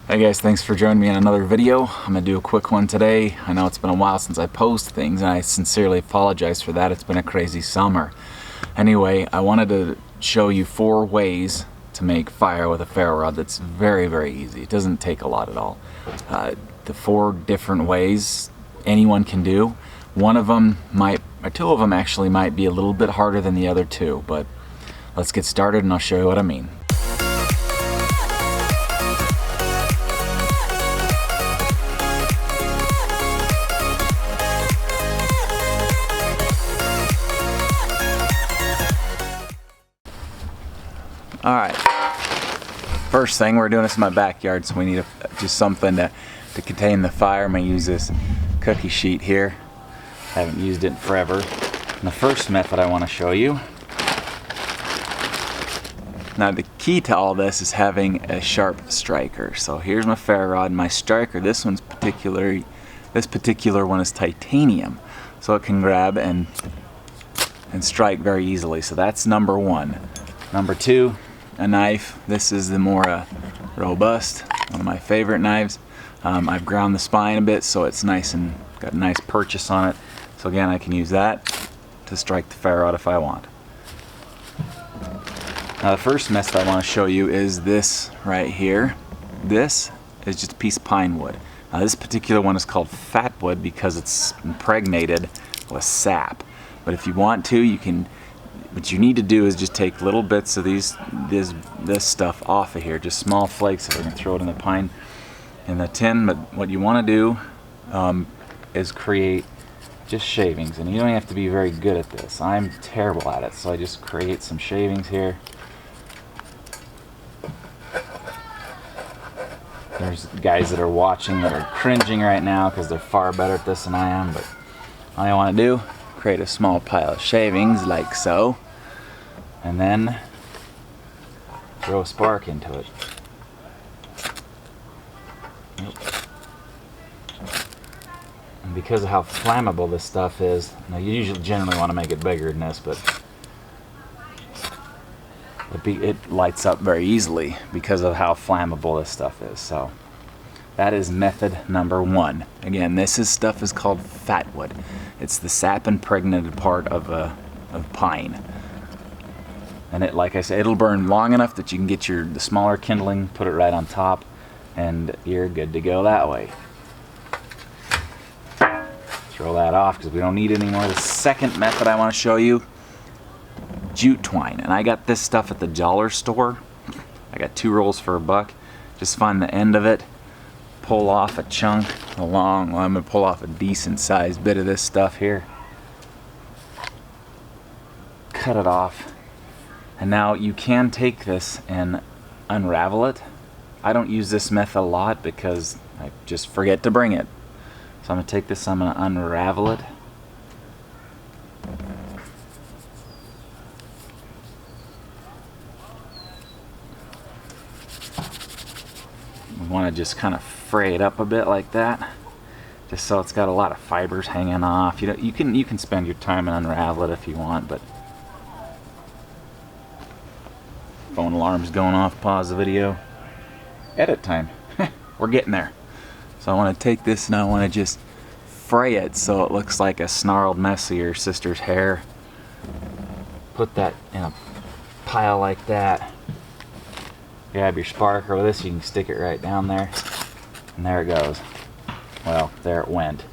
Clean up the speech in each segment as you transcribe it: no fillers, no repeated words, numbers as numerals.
Hey guys, thanks for joining me in another video. I'm going to do a quick one today. I know it's been a while since I post things and I sincerely apologize for that. It's been a crazy summer. Anyway, I wanted to show you 4 ways to make fire with a ferro rod that's very, very easy. It doesn't take a lot at all. The 4 different ways anyone can do. One of them might, or 2 of them actually might be a little bit harder than the other 2, but let's get started and I'll show you what I mean. Alright, first thing, we're doing this in my backyard, so we need just something to contain the fire. I'm going to use this cookie sheet here. I haven't used it in forever. And the first method I want to show you. Now the key to all this is having a sharp striker. So here's my ferro rod and my striker. This particular one is titanium, so it can grab and strike very easily. So that's number 1. Number 2, a knife. This is the more robust, one of my favorite knives. I've ground the spine a bit so it's nice and got a nice purchase on it. So again, I can use that to strike the ferro rod if I want. Now the first method I want to show you is this right here. This is just a piece of pine wood. Now this particular one is called fat wood because it's impregnated with sap. But if you want to, you can. What you need to do is just take little bits of this stuff off of here, just small flakes. We're going to throw it in the tin. But what you want to do is create just shavings, and you don't have to be very good at this. I'm terrible at it, so I just create some shavings here. There's guys that are watching that are cringing right now because they're far better at this than I am. But all you want to do, create a small pile of shavings like so, and then throw a spark into it. And because of how flammable this stuff is, now you generally want to make it bigger than this, but it lights up very easily because of how flammable this stuff is. So that is method number 1. Again, this stuff is called fat wood. It's the sap impregnated part of pine. And it, like I said, it'll burn long enough that you can get the smaller kindling, put it right on top, and you're good to go that way. Throw that off because we don't need it anymore. The second method I want to show you, jute twine. And I got this stuff at the dollar store. I got 2 rolls for $1. Just find the end of it, pull off a chunk along. Well, I'm going to pull off a decent sized bit of this stuff here. Cut it off. And now you can take this and unravel it. I don't use this method a lot because I just forget to bring it. So I'm going to take this, I'm going to unravel it. We want to just kind of fray it up a bit like that, just so it's got a lot of fibers hanging off. You can spend your time and unravel it if you want, but phone alarm's going off. Pause the video. Edit time. We're getting there. So I want to take this and I want to just fray it so it looks like a snarled mess of your sister's hair. Put that in a pile like that. Grab your sparker with this, you can stick it right down there, and there it goes. Well, there it went.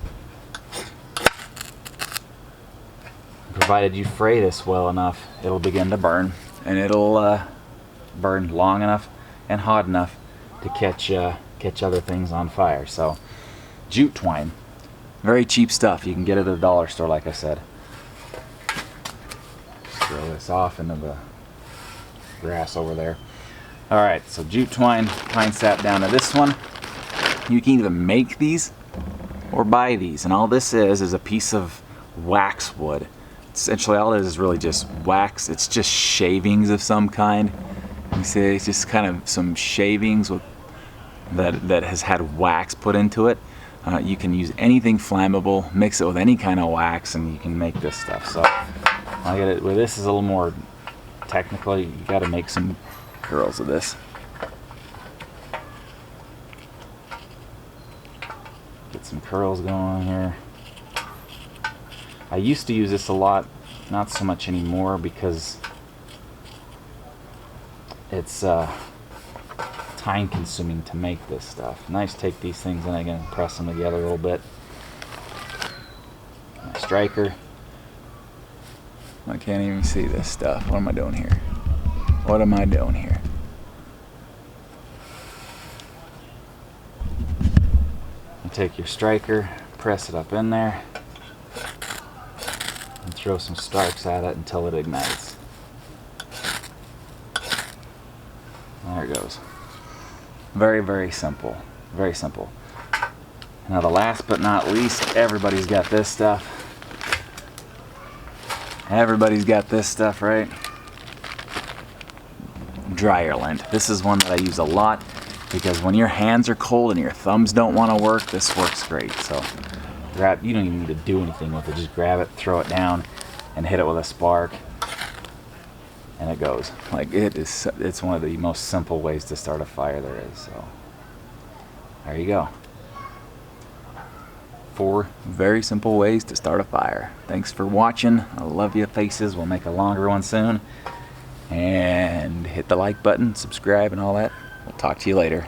Provided you fray this well enough, it'll begin to burn, and it'll burn long enough and hot enough to catch other things on fire. So, jute twine, very cheap stuff. You can get it at the dollar store, like I said. Just throw this off into the grass over there. Alright, so jute twine, pine sap down to this one. You can either make these or buy these, and all this is a piece of wax wood. Essentially all it is really just wax. It's just shavings of some kind. You see, it's just kind of some shavings that has had wax put into it. You can use anything flammable, mix it with any kind of wax, and you can make this stuff. So I get it. Well, this is a little more technical. You got to make some curls of this. some curls going on here. I used to use this a lot, not so much anymore because it's time consuming to make this stuff. Nice, take these things and again press them together a little bit. My striker. I can't even see this stuff. What am I doing here? What am I doing here? You take your striker, press it up in there, and throw some sparks at it until it ignites. There it goes. Very, very simple. Very simple. Now the last but not least, everybody's got this stuff. Everybody's got this stuff, right? Dryer lint. This is one that I use a lot because when your hands are cold and your thumbs don't want to work, this works great. So grab, you don't even need to do anything with it. Just grab it, throw it down, and hit it with a spark. And it goes. Like it's one of the most simple ways to start a fire there is. So there you go. 4 very simple ways to start a fire. Thanks for watching. I love you faces. We'll make a longer one soon. And hit the like button, subscribe, and all that. We'll talk to you later.